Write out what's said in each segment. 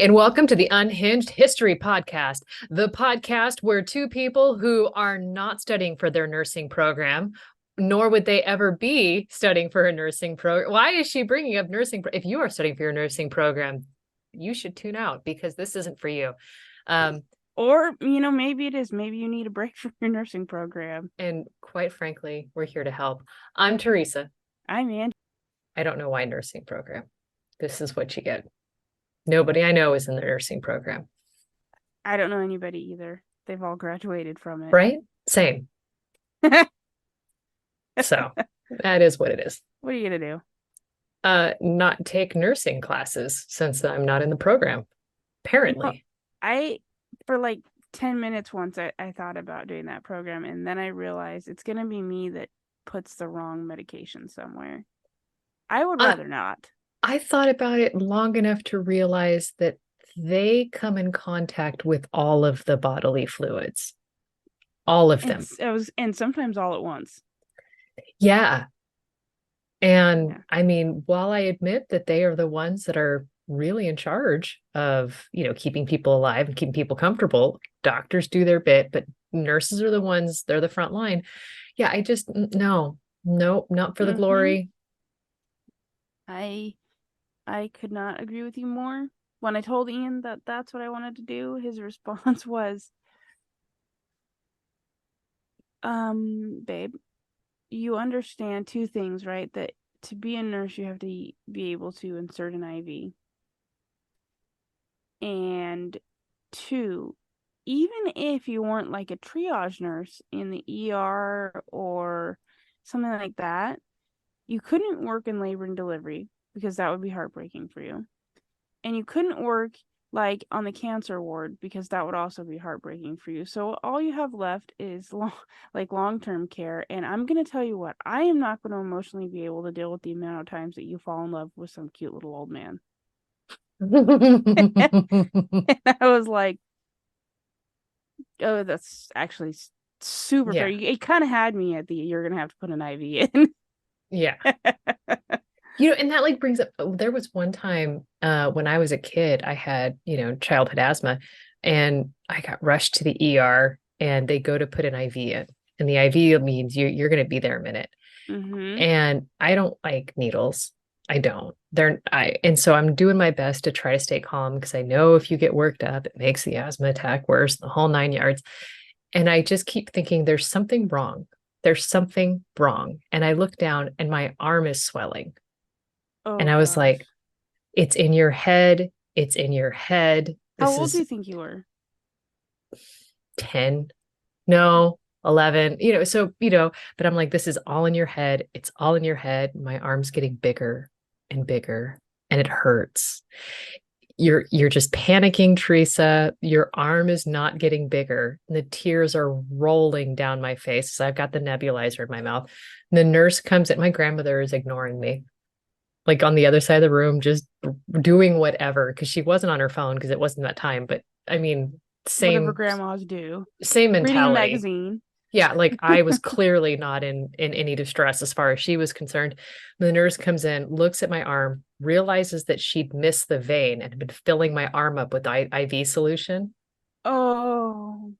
and welcome to the Unhinged History Podcast, the podcast where two people who are not studying for their nursing program, nor would they ever be studying for a nursing program. Why is she bringing up nursing? If you are studying for your nursing program, you should tune out because this isn't for you. Or, maybe it is. Maybe you need a break from your nursing program. And quite frankly, we're here to help. I'm Theresa. I'm Angie. I don't know why nursing program. This is what you get. Nobody I know is in the nursing program. I don't know anybody either. They've all graduated from it. Right? Same. So that is what it is. What are you going to do? Not take nursing classes since I'm not in the program, apparently. For like 10 minutes once, I thought about doing that program, and then I realized it's going to be me that puts the wrong medication somewhere. I would rather not. I thought about it long enough to realize that they come in contact with all of the bodily fluids, all of them. And sometimes all at once. Yeah. And yeah. I mean, while I admit that they are the ones that are really in charge of, keeping people alive and keeping people comfortable, doctors do their bit, but nurses are the ones, they're the front line. Yeah, I just, no, not for the glory. I could not agree with you more. When I told Ian that that's what I wanted to do, his response was, babe, you understand two things, right? That to be a nurse, you have to be able to insert an IV. And two, even if you weren't like a triage nurse in the ER or something like that, you couldn't work in labor and delivery because that would be heartbreaking for you. And you couldn't work like on the cancer ward because that would also be heartbreaking for you. So all you have left is long-term care. And I'm going to tell you what, I am not going to emotionally be able to deal with the amount of times that you fall in love with some cute little old man. And I was like, oh, that's actually super fair. It kind of had me at you're going to have to put an IV in. Yeah. And that brings up, there was one time when I was a kid, I had, childhood asthma, and I got rushed to the ER and they go to put an IV in. And the IV means you're going to be there a minute. Mm-hmm. And I don't like needles. I don't. And so I'm doing my best to try to stay calm because I know if you get worked up, it makes the asthma attack worse, the whole 9 yards. And I just keep thinking there's something wrong. There's something wrong. And I look down and my arm is swelling. Oh, and I was like, it's in your head. It's in your head. How old do you think you were? 10. No, 11. But I'm like, this is all in your head. It's all in your head. My arm's getting bigger and bigger and it hurts. You're just panicking, Theresa. Your arm is not getting bigger. And the tears are rolling down my face. So I've got the nebulizer in my mouth. And the nurse comes in. My grandmother is ignoring me, like on the other side of the room, just doing whatever, because she wasn't on her phone because it wasn't that time. But I mean, whatever grandmas do. Same mentality. Reading a magazine. Yeah, like I was clearly not in any distress as far as she was concerned. The nurse comes in, looks at my arm, realizes that she'd missed the vein and had been filling my arm up with IV solution. Oh,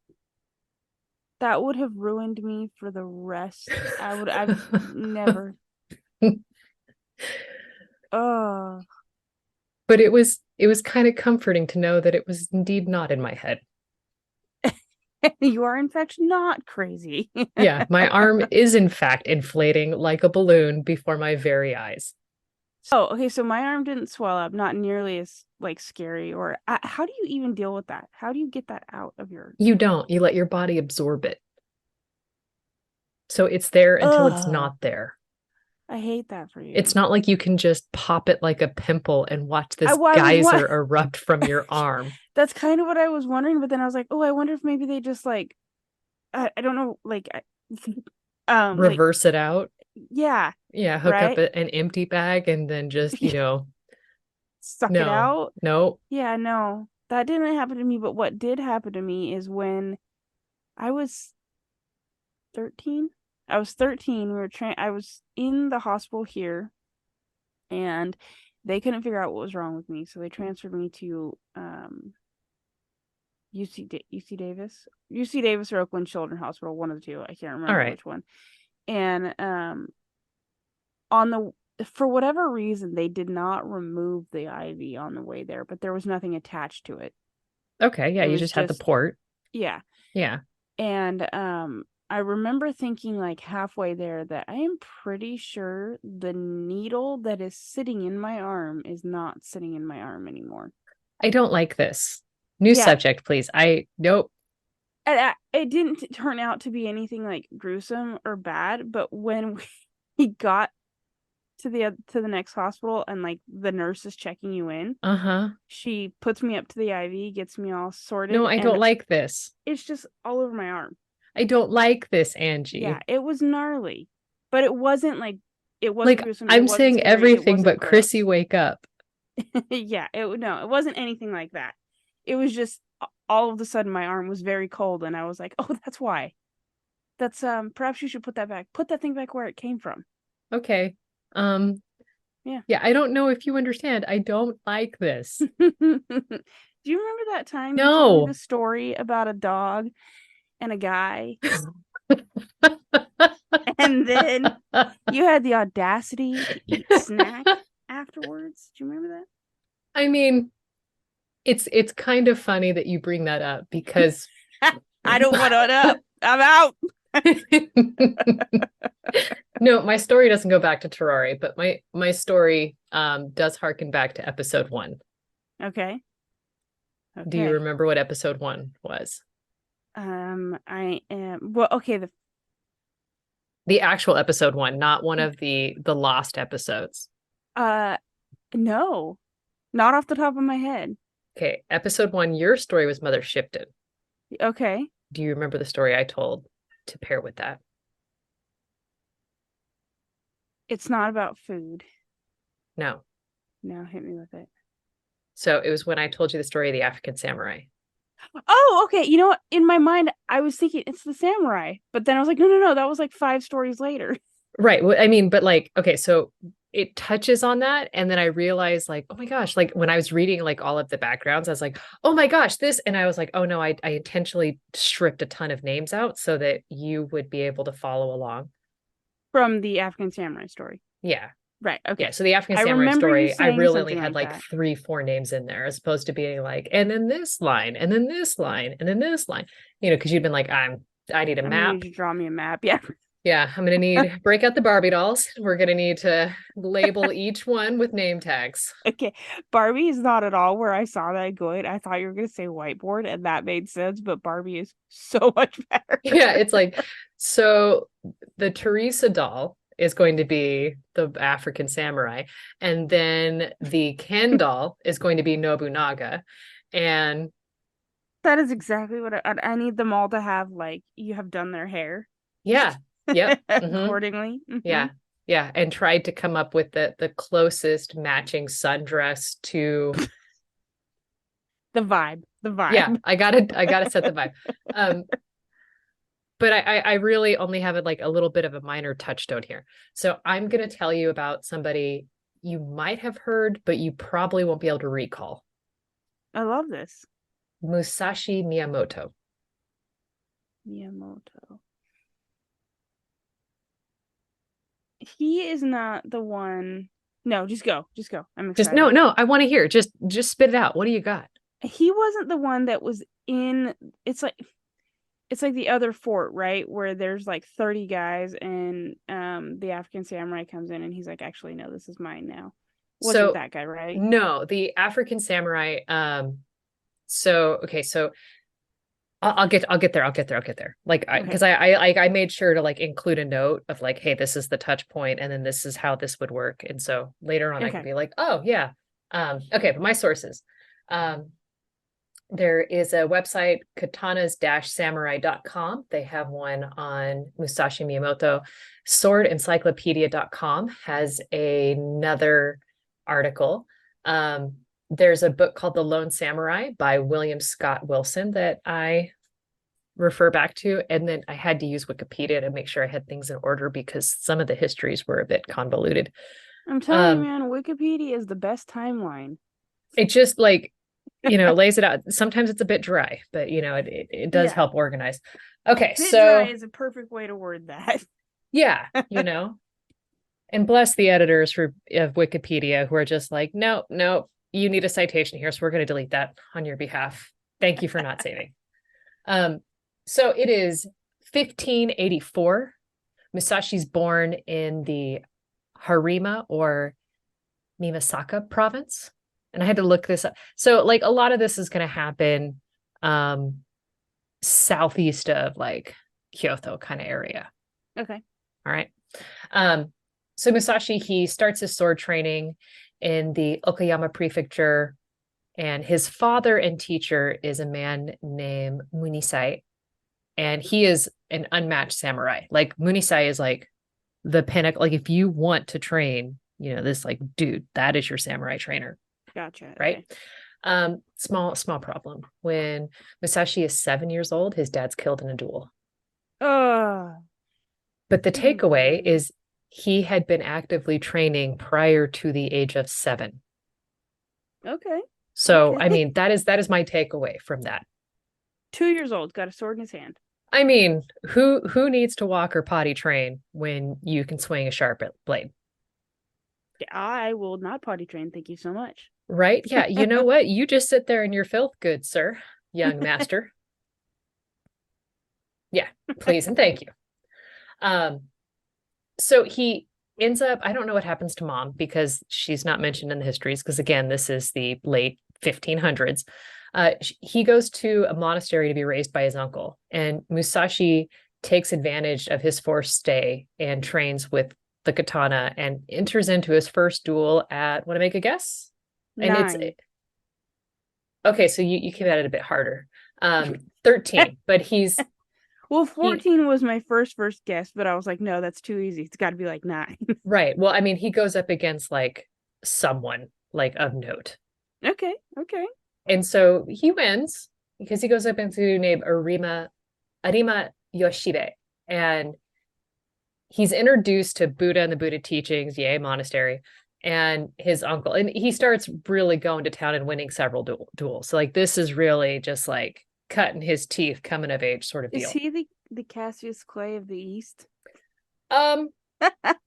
that would have ruined me for the rest. I've never. Oh. But it was kind of comforting to know that it was indeed not in my head. You are in fact not crazy. Yeah, my arm is in fact inflating like a balloon before my very eyes. Oh, okay, so my arm didn't swell up, not nearly as scary. Or how do you even deal with that? How do you get that out of your... You don't. You let your body absorb it. So it's there until it's not there. I hate that for you. It's not like you can just pop it like a pimple and watch this geyser erupt from your arm. That's kind of what I was wondering, but then I was like, oh, I wonder if maybe they just I don't know, reverse it out. Yeah. Yeah, hook up an empty bag and then just, suck it out. No. Yeah, no. That didn't happen to me, but what did happen to me is when I was 13. I was 13. I was in the hospital here, and They couldn't figure out what was wrong with me, so they transferred me to UC Davis, UC Davis or Oakland Children's Hospital, one of the two. I can't All remember right. which one. And on the for whatever reason, they did not remove the IV on the way there, but there was nothing attached to it. Okay. Yeah. It You was just had the just, port. yeah. Yeah. And I remember thinking like halfway there that I am pretty sure the needle that is sitting in my arm is not sitting in my arm anymore. I don't like this. New Yeah, subject, please. Nope. it didn't turn out to be anything like gruesome or bad, but when we got to the next hospital and like the nurse is checking you in, Uh-huh. she puts me up to the IV, gets me all No, sorted, I don't and like this. it's just all over my arm. I don't like this, Yeah, Angie. it was gnarly, but it wasn't like it wasn't Like, gruesome, it I'm wasn't saying scary, it everything wasn't but Chrissy, gross. wake up. Yeah, it wasn't anything like that. It was just all of a sudden my arm was very cold, and I was like, oh, that's why. That's perhaps you should put that back. Put that thing back where it came from. Okay. Um, Yeah. yeah, I don't know if you understand. I don't like this. Do you remember that time you told me the No. story about a dog and a guy, and then you had the audacity to eat snack afterwards? Do you remember I mean, it's kind of funny that you bring that up because that? I don't want it up. I'm out. no, my story doesn't go back to Terrari, but my story does harken back to episode 1. Okay. Do you Okay. remember what episode 1 was? I am well. Okay. The actual episode 1, not one of the lost episodes. Uh, no, not off the top of my head. Okay, episode 1, your story was Mother Shipton. Okay. Do you remember the story I told to pair with that? It's not about food. No. No, hit me with it. So it was when I told you the story of the African samurai. Oh, okay. You know what? In my mind, I was thinking it's the samurai, but then I was like, no, no, no. That was like 5 stories later. Right. Well, I mean, but like, okay, so it touches on that. And then I realized, like, oh my gosh, like when I was reading like all of the backgrounds, I was like, oh my gosh, this. And I was like, oh no, I intentionally stripped a ton of names out so that you would be able to follow along. From the African samurai story. Yeah. Right. Yeah. Okay. So the African I samurai remember you story, I saying really only something had like like that. 3, 4 names in there, as opposed to being like, and then this line, and then this line, and then this line, because you'd been like, I need a I'm gonna map. need you to draw me a map. Yeah. Yeah, I'm gonna need break out the Barbie dolls. We're gonna need to label each one with name tags. Okay. Barbie is not at all where I saw that going. I thought you were gonna say whiteboard, and that made sense, but Barbie is so much better. Yeah, it's like, so the Theresa doll is going to be the African samurai, and then the Ken doll is going to be Nobunaga. And That is exactly what I need them all to have. Like you have done their hair yeah, yep. accordingly. Yeah. Yeah. And tried to come up with the closest matching sundress to The vibe. The yeah, vibe. I gotta set the vibe. Um, but I really only have it like a little bit of a minor touchstone here. So I'm gonna tell you about somebody you might have heard, but you probably won't be able to recall. I love this. Musashi Miyamoto. Miyamoto. He is not the one. No, just go. Just go. I'm Just no, excited. no, I want to hear. Just spit it out. What do you got? He wasn't the one that was in it's like the other fort, right? Where there's like 30 guys and the African samurai comes in and he's like, actually, no, this is mine now. Wasn't So that guy, right? no, the African samurai. So okay, so I'll get there. Like, Okay. because I made sure to like include a note of like, hey, this is the touch point, and then this is how this would work. And so later on, I could Okay. be like, oh yeah, okay. But my sources, um, there is a website, katanas-samurai.com. They have one on Musashi Miyamoto. Swordencyclopedia.com has another article. There's a book called The Lone Samurai by William Scott Wilson that I refer back to. And then I had to use Wikipedia to make sure I had things in order because some of the histories were a bit convoluted. I'm telling you, Um, man, Wikipedia is the best timeline. it just like, lays it out. Sometimes it's a bit dry, but it does Yeah, help organize. Okay, bit dry so is a perfect way to word that. yeah, and bless the editors of Wikipedia who are just like, no, no, you need a citation here, so we're going to delete that on your behalf. Thank you for not saving. Um, so it is 1584. Musashi's born in the Harima or Mimasaka province. And I had to look this up. So like a lot of this is going to happen um southeast of like Kyoto kind of area. Okay. All right. Um so Musashi, he starts his sword training in the Okayama prefecture, and his father and teacher is a man named Munisai, and he is an unmatched samurai. Like Munisai is like the pinnacle. Like if you want to train, this like dude, that is your samurai trainer, Gotcha. right? Okay. Small problem. When Musashi is 7 years old, his dad's killed in a duel. Oh, But the takeaway man. is he had been actively training prior to the age of 7. Okay. So, Okay. I mean, that is my takeaway from that. 2 years old, got a sword in his hand. I mean, who needs to walk or potty train when you can swing a sharp blade? I will not potty train. Thank you so much. Right? Yeah, you know what? You just sit there in your filth, good sir, young master. Yeah, please and thank you. Um, so he ends up, I don't know what happens to mom because she's not mentioned in the histories, because again, this is the late 1500s. He goes to a monastery to be raised by his uncle, and Musashi takes advantage of his forced stay and trains with the katana and enters into his first duel at, want to make a guess? And it's 9. okay, so you came at it a bit harder. 13, but Well, he 14 was my first guess, but I was like, no, that's too easy. It's got to be like 9. right. Well, I mean, he goes up against like someone like of note. Okay. Okay. And so he wins because he goes up into named Arima Yoshibe. And he's introduced to Buddha and the Buddha teachings, yay, monastery, and his uncle. And he starts really going to town and winning several duels. So like this is really just like cutting his teeth, coming of age sort of Is deal. he the Cassius Clay of the East? Um,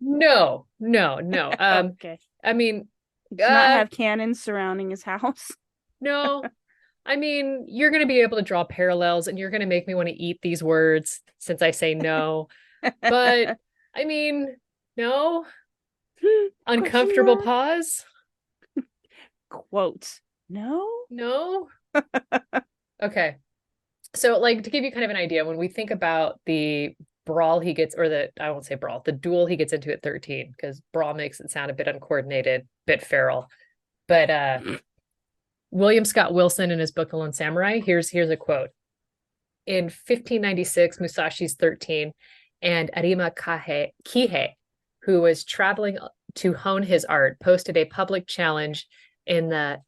no, no, no. Okay. I mean, Does not uh, have cannons surrounding his house. no. I mean, you're going to be able to draw parallels and you're going to make me want to eat these words since I say no. But I mean, no. Question Uncomfortable mark? pause? Quotes. No? No. Okay. So, like, to give you kind of an idea, when we think about the brawl he gets, or I won't say brawl, the duel he gets into at 13, because brawl makes it sound a bit uncoordinated, bit feral. But William Scott Wilson in his book The Lone Samurai, here's a quote. In 1596, Musashi's 13, and Arima Kihei, who was traveling to hone his art, posted a public challenge in the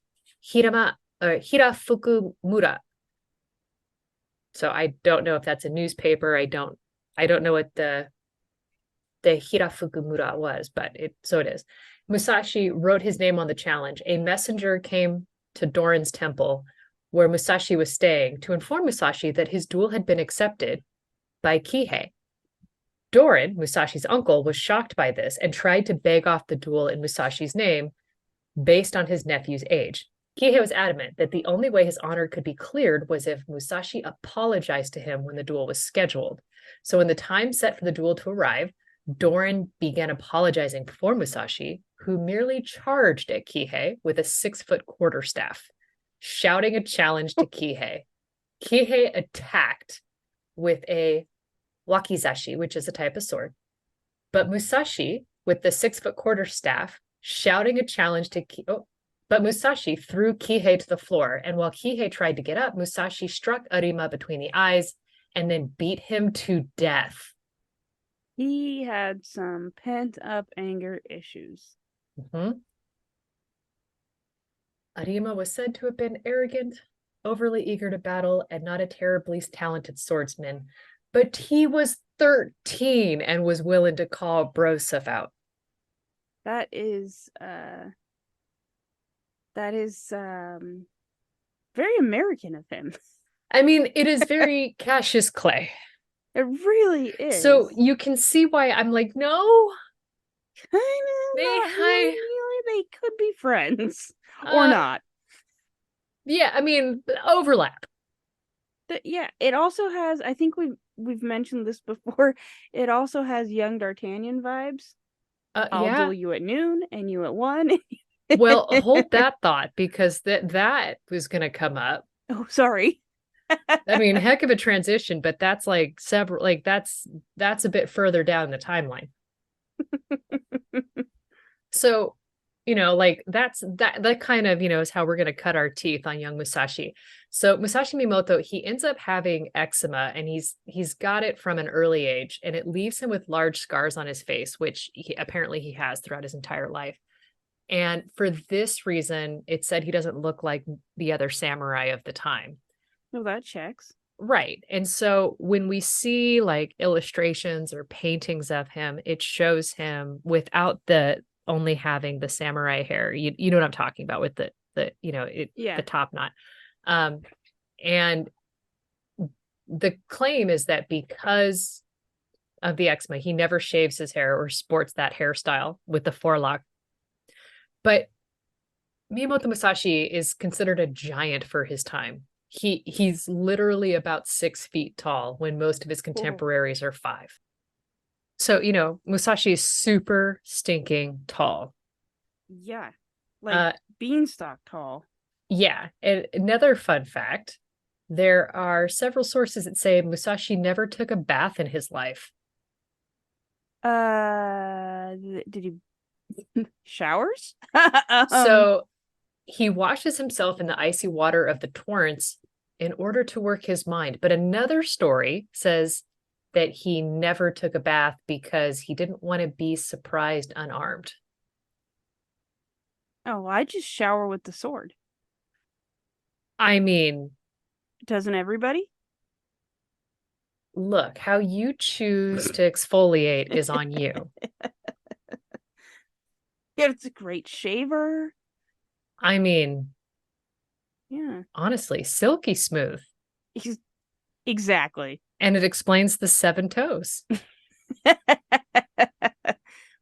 Hirafukumura. So I don't know if that's a newspaper. I don't know what the Hirafukumura was, but it is. Musashi wrote his name on the challenge. A messenger came to Doran's temple where Musashi was staying to inform Musashi that his duel had been accepted by Kihei. Doran, Musashi's uncle, was shocked by this and tried to beg off the duel in Musashi's name based on his nephew's age. Kihei was adamant that the only way his honor could be cleared was if Musashi apologized to him when the duel was scheduled. So when the time set for the duel to arrive, Doran began apologizing for Musashi, who merely charged at Kihei with a 6-foot quarterstaff, shouting a challenge to Kihei. Kihei attacked with a wakizashi, which is a type of sword. But Musashi, with the 6-foot quarterstaff, shouting a challenge to but Musashi threw Kihei to the floor, and while Kihei tried to get up, Musashi struck Arima between the eyes and then beat him to death. He had some pent up anger issues. Mm-hmm. Arima was said to have been arrogant, overly eager to battle, and not a terribly talented swordsman, but he was 13 and was willing to call bro stuff out. That is that is very American of him. I mean, it is very Cassius Clay. It really So is. you can see why I'm like, no, Kind of, they, not really. They could be friends or uh, not. yeah, I mean, overlap. Yeah, it also has. I think we've mentioned this before. It also has young D'Artagnan vibes. I'll Yeah. duel you at noon and you at one. Well, hold that thought because that was going to come up. Oh, sorry. I mean, heck of a transition, but that's like several, like that's a bit further down the timeline. So, like that kind of, is how we're going to cut our teeth on young Musashi. So Musashi Miyamoto, he ends up having eczema and he's got it from an early age and it leaves him with large scars on his face, which apparently he has throughout his entire life. And for this reason, it said he doesn't look like the other samurai of the time. Well, that checks. Right. And so when we see like illustrations or paintings of him, it shows him without the only having the samurai hair. You know what I'm talking about with the Yeah. top knot. Um, and the claim is that because of the eczema, he never shaves his hair or sports that hairstyle with the forelock. But Miyamoto Musashi is considered a giant for his time. He's literally about 6 feet tall when most of his Oh, contemporaries are 5. So, Musashi is super stinking tall. yeah. Like Uh, beanstalk tall. yeah. And another fun fact, there are several sources that say Musashi never took a bath in his life. Did he showers? um, So he washes himself in the icy water of the torrents in order to work his mind. But another story says that he never took a bath because he didn't want to be surprised unarmed. oh, I just shower with the sword. I mean, Doesn't everybody? look, how you choose to exfoliate is on you. Yeah, it's a great shaver. I mean, Yeah. honestly, silky smooth. He's exactly. And it explains the 7 toes.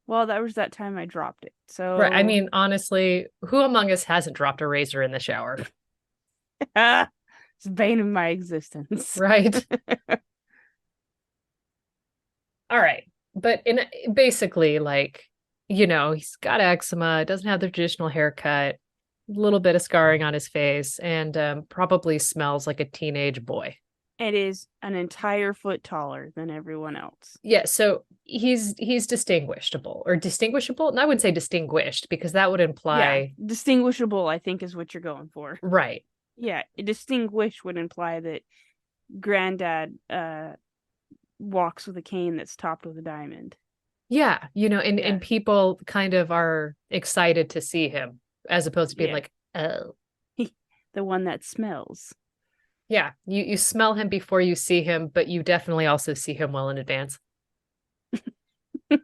Well, that was that time I dropped it. Right. I So, mean, honestly, who among us hasn't dropped a razor in the shower? it's the bane of my existence. Right. All right. But in basically, like, he's got eczema, doesn't have the traditional haircut, a little bit of scarring on his face, and probably smells like a teenage boy. It is an entire foot taller than everyone else. Yeah, so he's distinguishable or distinguishable. And I wouldn't say distinguished because that would Yeah, imply distinguishable, I think, is what you're going for. right. Yeah, distinguish would imply that granddad walks with a cane that's topped with a diamond. Yeah, and Yeah, people kind of are excited to see him as opposed to being yeah. like, oh. The one that smells. Yeah, you smell him before you see him, but you definitely also see him well in advance. Yeah,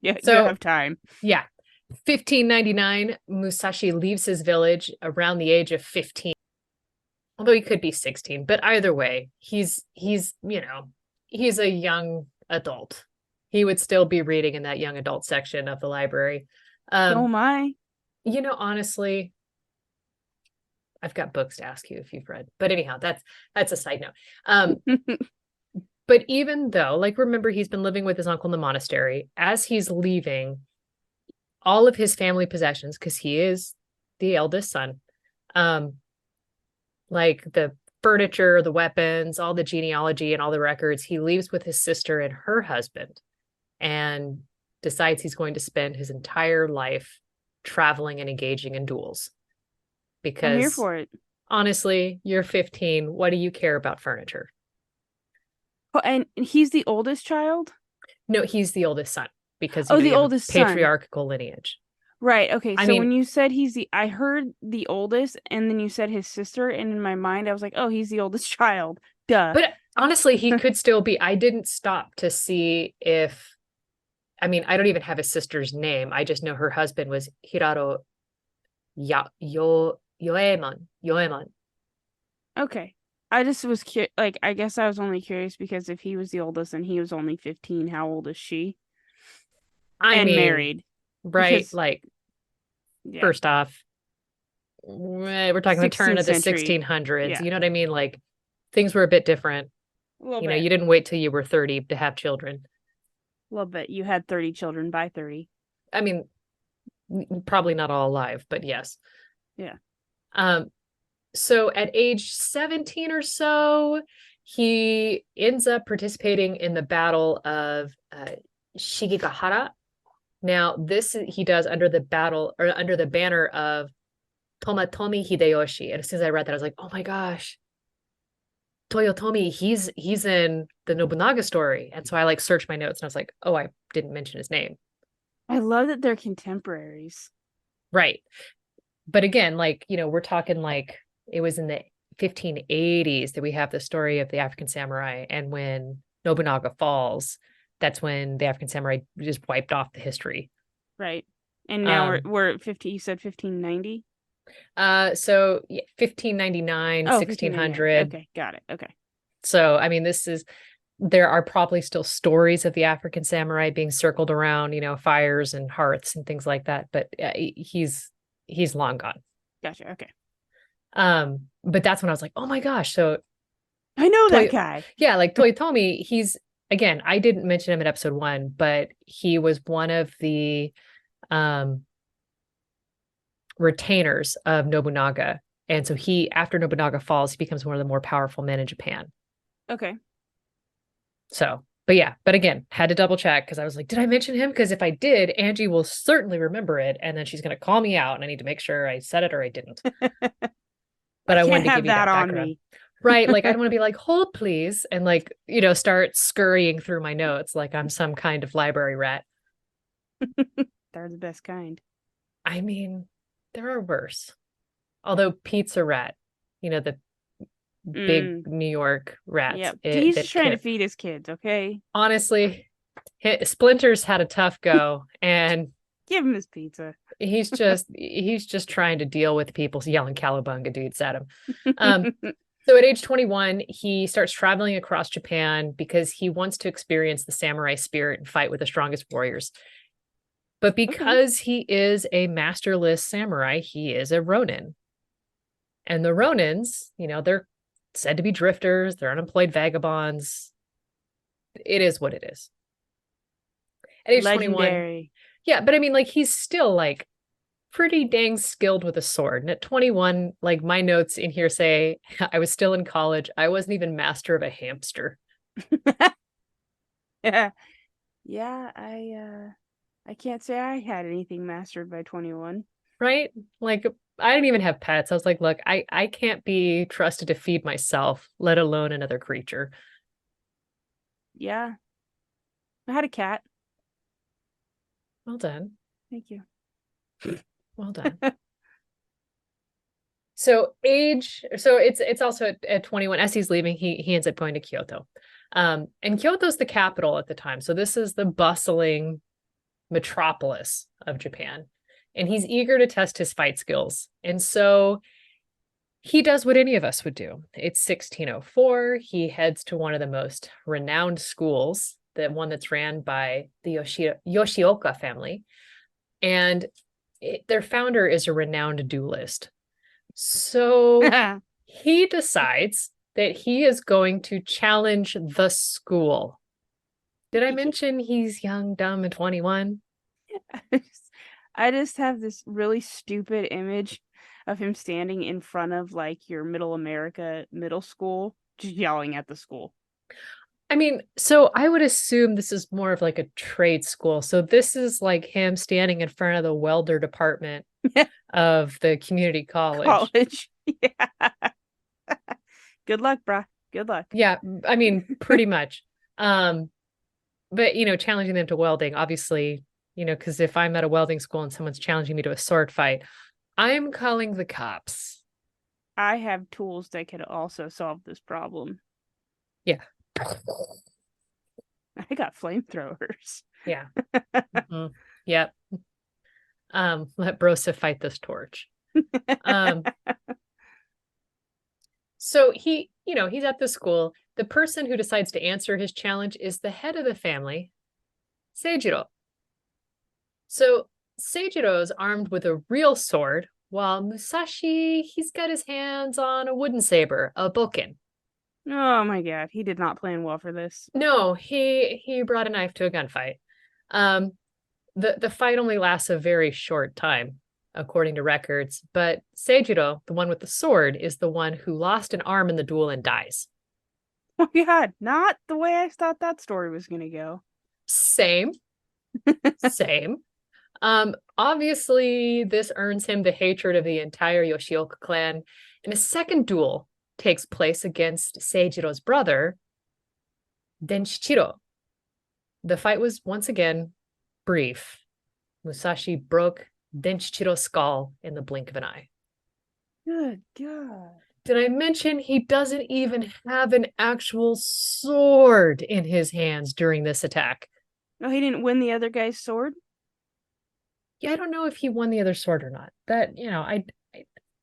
you So have time. yeah, 1599, Musashi leaves his village around the age of 15. Although he could be 16, but either way, he's a young adult. He would still be reading in that young adult section of the library. Oh Um, my. honestly, I've got books to ask you if you've read. But anyhow, that's a side note. But even though, like, remember, he's been living with his uncle in the monastery, as he's leaving, all of his family possessions, because he is the eldest son, um, like the furniture, the weapons, all the genealogy, and all the records, he leaves with his sister and her husband and decides he's going to spend his entire life traveling and engaging in duels. I'm here Because for it. honestly, you're 15. What do you care about furniture? Oh, and he's the oldest child? No, he's the oldest son because, Oh, the you have a oldest son. patriarchal lineage. Right. Okay. I So when mean, you said I heard the oldest, and then you said his sister, and in my mind, I was like, oh, he's the oldest child. Duh. but honestly, he could still be. I didn't stop to see if I mean, I don't even have his sister's name. I just know her husband was Hiraro Yoemon. Okay. I just was like, I guess I was only curious because if he was the oldest and he was only 15, how old is she? I And mean, married. right, Because, like yeah, first off, we're talking the turn 16th of the century. 1600s. Yeah, You know what I mean? Like things were a bit different. a little You know, bit. you didn't wait till you were 30 to have children. A little bit. You had 30 children by 30. I mean, probably not all alive, but yes. Yeah. Um, so at age 17 or so, he ends up participating in the Battle of Shigekahara. Now, this he does under the battle or under the banner of Tomatomi Hideyoshi. And as soon as I read that, I was like, oh my gosh, Toyotomi, he's in the Nobunaga story. And so I like searched my notes and I was like, oh, I didn't mention his name. I love that they're contemporaries. Right. But again, like, you know, we're talking like it was in the 1580s that we have the story of the African samurai. And when Nobunaga falls, that's when the African samurai just wiped off the history. Right. And now we're Um, we're at 50, you said 1590? so yeah, 1599, Oh, 1599. 1600. Okay, got it. Okay. So, I mean, there are probably still stories of the African samurai being circled around, you know, fires and hearths and things like that. But he's long gone. Gotcha. Okay. But that's when I was like, oh my gosh. So I know that Toy, guy. yeah, like Toyotomi, he's again, I didn't mention him in episode one, but he was one of the um retainers of Nobunaga. And so he, after Nobunaga falls, he becomes one of the more powerful men in Japan. Okay. So, but yeah, but again, had to double check because I was like, did I mention him? Because if I did, Angie will certainly remember it. And then she's going to call me out and I need to make sure I said it or I didn't. I But I can't wanted to have give you that that on background. me. Right. Like, I don't want to be like, hold please. And like, you know, start scurrying through my notes like I'm some kind of library rat. They're the best kind. I mean, there are worse. Although Pizza Rat, you know, the big Mm, New York rats yep. He's just that trying to care. feed his kids, okay? Honestly, Splinters had a tough go, and Give him his pizza. he's just trying to deal with people yelling cowabunga dudes at him. Um, so at age 21, he starts traveling across Japan because he wants to experience the samurai spirit and fight with the strongest warriors. But Okay. because he is a masterless samurai, he is a ronin. And the ronins, you know, they're said to be drifters, they're unemployed vagabonds. It is what it is. At age 21, Legendary. yeah, but I mean, like, he's still like pretty dang skilled with a sword. And at 21, like, my notes in here say I was still in college. I wasn't even master of a hamster. Yeah. Yeah, I can't say I had anything mastered by 21. Right? Like, I didn't even have pets. I was like, look, I can't be trusted to feed myself, let alone another creature. Yeah. I had a cat. Well done. Thank you. Well done. So it's also at 21 as he's leaving, he ends up going to Kyoto. And Kyoto's the capital at the time. So this is the bustling metropolis of Japan. And he's eager to test his fight skills. And so he does what any of us would do. It's 1604. He heads to one of the most renowned schools, the one that's ran by the Yoshioka family. And their founder is a renowned duelist. So he decides that he is going to challenge the school. Did I mention he's young, dumb, and 21? I just, I just have this really stupid image of him standing in front of like your middle America middle school, just yelling at the school. I mean, so I would assume this is more of like a trade school. So this is like him standing in front of the welder department of the community college. College. Yeah. Good luck, bruh. Good luck. Yeah, I mean, pretty much. Um, but you know, challenging them to welding, obviously, you know, because if I'm at a welding school and someone's challenging me to a sword fight, I'm calling the cops. I have tools that could also solve this problem. Yeah. I got flamethrowers. Yeah. Mhm. Yep. Let Brosa fight this torch. Um, so he's at the school. The person who decides to answer his challenge is the head of the family, Seijiro. So Seijiro is armed with a real sword, while Musashi, he's got his hands on a wooden saber, a bokken. Oh my god, he did not plan well for this. No, he brought a knife to a gunfight. Um, the fight only lasts a very short time, according to records, but Seijiro, the one with the sword, is the one who lost an arm in the duel and dies. Oh my god, not the way I thought that story was gonna go. Same, same. Obviously, this earns him the hatred of the entire Yoshioka clan, and a second duel takes place against Seijiro's brother, Denshichiro. The fight was once again brief. Musashi broke Denshichiro's skull in the blink of an eye. Good god. Did I mention he doesn't even have an actual sword in his hands during this attack? Oh, he didn't win the other guy's sword? Yeah, I don't know if he won the other sword or not. That, I'm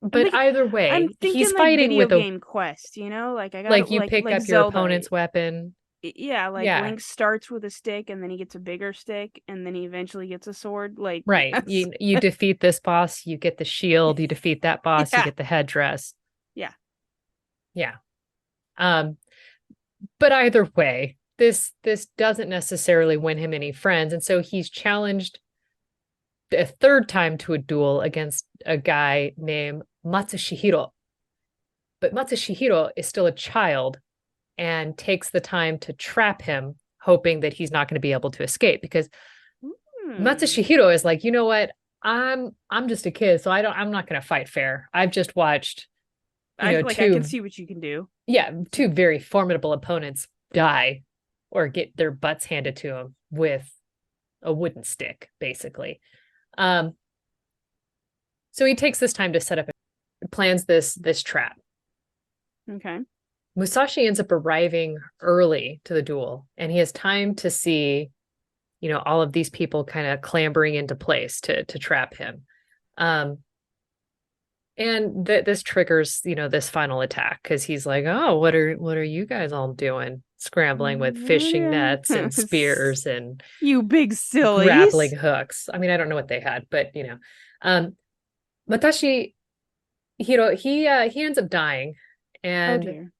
but thinking either I'm way, he's thinking like fighting video with a, game quest, you know? Like I got it like, you pick like up your Zelda. opponent's weapon. Yeah, like Yeah, Link starts with a stick and then he gets a bigger stick and then he eventually gets a sword. Like right. that's You defeat this boss, you get the shield. You defeat that boss, you yeah. get the headdress. Yeah. Yeah. Um, but either way, this doesn't necessarily win him any friends, and so he's challenged a third time to a duel against a guy named Matsushihiro. But Matsushihiro is still a child and takes the time to trap him, hoping that he's not going to be able to escape. Because Hmm. Matsushihiro is like, you know what? I'm just a kid, so I'm not going to fight fair. I've just watched, I can two see what you can do. two very formidable opponents die or get their butts handed to them with a wooden stick, basically. Um, so he takes this time to set up and plans this trap. Okay. Musashi ends up arriving early to the duel, and he has time to see, all of these people kind of clambering into place to trap him. Um, and this triggers, this final attack because he's like, "Oh, what are you guys all doing? Scrambling with fishing nets and spears and You big grappling sillies. hooks." I mean, I don't know what they had, but um, Matashi he ends up dying, Oh and dear.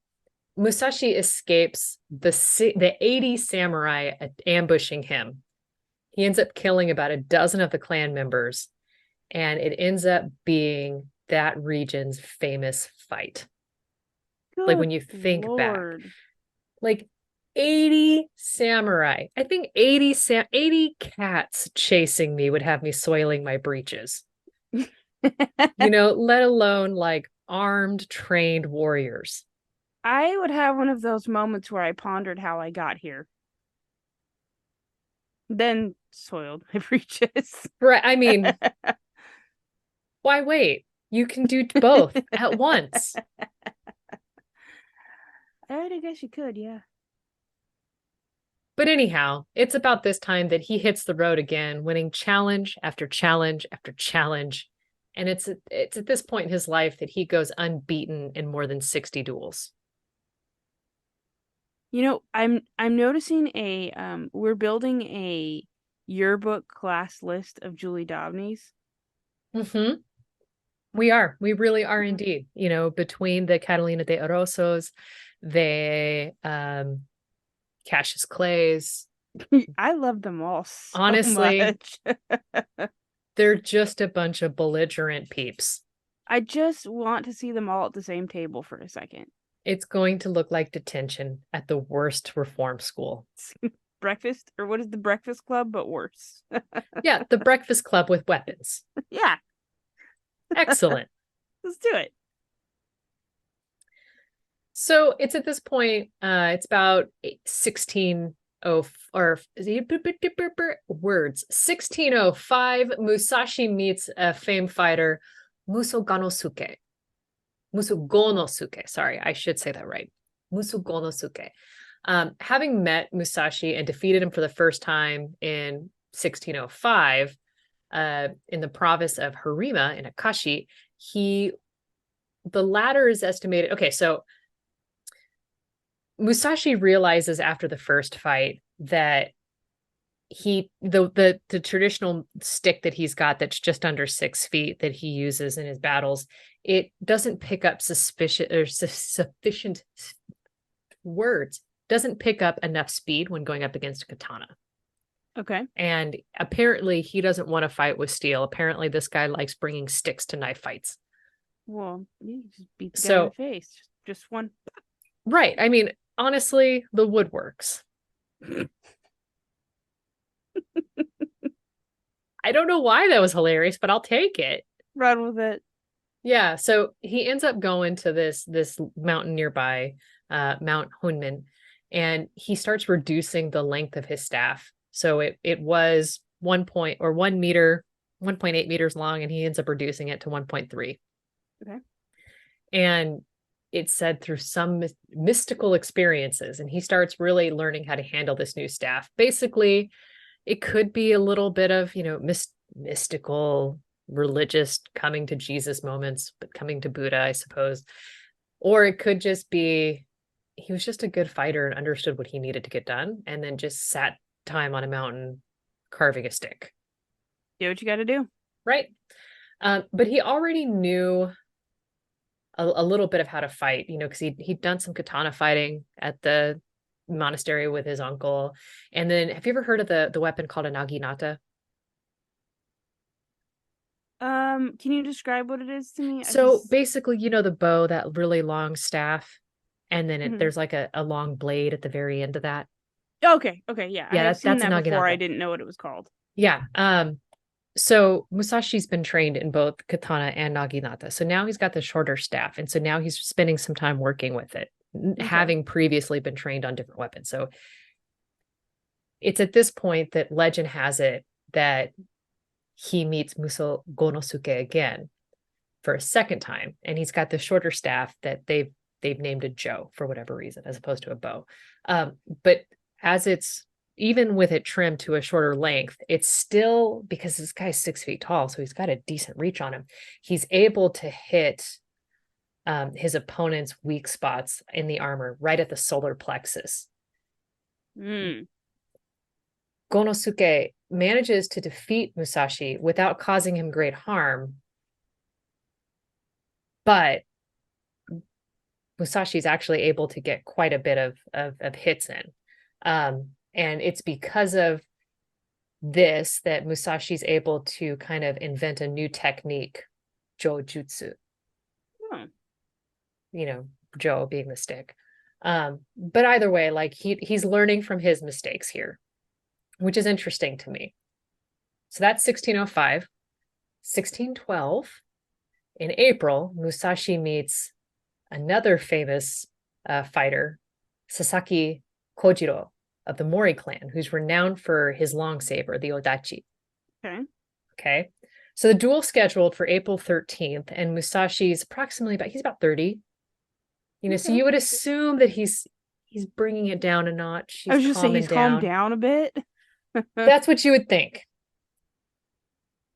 Musashi escapes the 80 samurai ambushing him. He ends up killing about a dozen of the clan members, and it ends up being that region's famous fight. Like when Good you think back, Lord. like 80 samurai. I think 80 cats chasing me would have me soiling my breeches. Let alone like armed, trained warriors. I would have one of those moments where I pondered how I got here, then soiled my breeches. Right. I mean, why wait? You can do both at once. I guess you could, yeah. But anyhow, it's about this time that he hits the road again, winning challenge after challenge after challenge. And it's at this point in his life that he goes unbeaten in more than 60 duels. I'm noticing we're building a yearbook class list of Julie Dobneys. Mm-hmm. We really are indeed. Between the Catalina de Orosos, the Cassius Clays. I love them all so Honestly, much. they're just a bunch of belligerent peeps. I just want to see them all at the same table for a second. It's going to look like detention at the worst reform school. Breakfast, or what is the Breakfast Club, but worse. Yeah, the Breakfast Club with weapons. Yeah, Excellent. let's do it. So it's at this point, it's about 16 or words 1605. Musashi meets a famed fighter, Musugonosuke. Sorry, I should say that right. Musugonosuke. Having met Musashi and defeated him for the first time in 1605 in the province of Harima in Akashi, the latter is estimated. Okay, so Musashi realizes after the first fight that the traditional stick that he's got that's just under 6 feet that he uses in his battles, it doesn't pick up sufficient words, doesn't pick up enough speed when going up against a katana. Okay. And apparently he doesn't want to fight with steel. Apparently this guy likes bringing sticks to knife fights. Well, you just beat the guy in the So, face. Just one. right. I mean, honestly, the wood works. I don't know why that was hilarious, but I'll take it. Run with it. Yeah, so he ends up going to this mountain nearby, Mount Hunmin, and he starts reducing the length of his staff. So it was 1 meter, 1.8 meters long, and he ends up reducing it to 1.3. Okay. And it's said through some mystical experiences, and he starts really learning how to handle this new staff. Basically, it could be a little bit of, mystical, religious coming to Jesus moments, but coming to Buddha, I suppose. Or it could just be he was just a good fighter and understood what he needed to get done, and then just sat time on a mountain carving a stick. Do what you got to do. Right. But he already knew a little bit of how to fight, because he'd done some katana fighting at the monastery with his uncle. And then have you ever heard of the weapon called a naginata? Can you describe what it is to me? So basically, the bow, that really long staff, and then Mhm. there's like a long blade at the very end of that. Okay, okay, yeah. I Yeah, have seen that's a that before. I naginata. didn't know what it was called. Yeah. So Musashi's been trained in both katana and naginata. So now he's got the shorter staff. And so now he's spending some time working with it, Okay. having previously been trained on different weapons. So it's at this point that legend has it that he meets Muso Gonosuke again for a second time. And he's got the shorter staff that they've named a Jo for whatever reason, as opposed to a bow. But as it's even with it trimmed to a shorter length, it's still, because this guy's 6 feet tall, so he's got a decent reach on him. He's able to hit his opponent's weak spots in the armor right at the solar plexus. Mm. Gonosuke manages to defeat Musashi without causing him great harm, but Musashi's actually able to get quite a bit of hits in. And it's because of this that Musashi's able to kind of invent a new technique, Jojutsu. Oh. Jo being the stick. But either way, like he's learning from his mistakes here, which is interesting to me. So that's 1605. 1612, in April, Musashi meets another famous fighter, Sasaki Kojiro of the Mori clan, who's renowned for his long saber, the Odachi. Okay. Okay. So the duel scheduled for April 13th, and Musashi's he's about 30. So Okay. you would assume that he's bringing it down a notch. I He's was just saying calming he's calmed down. down a bit. That's what you would think.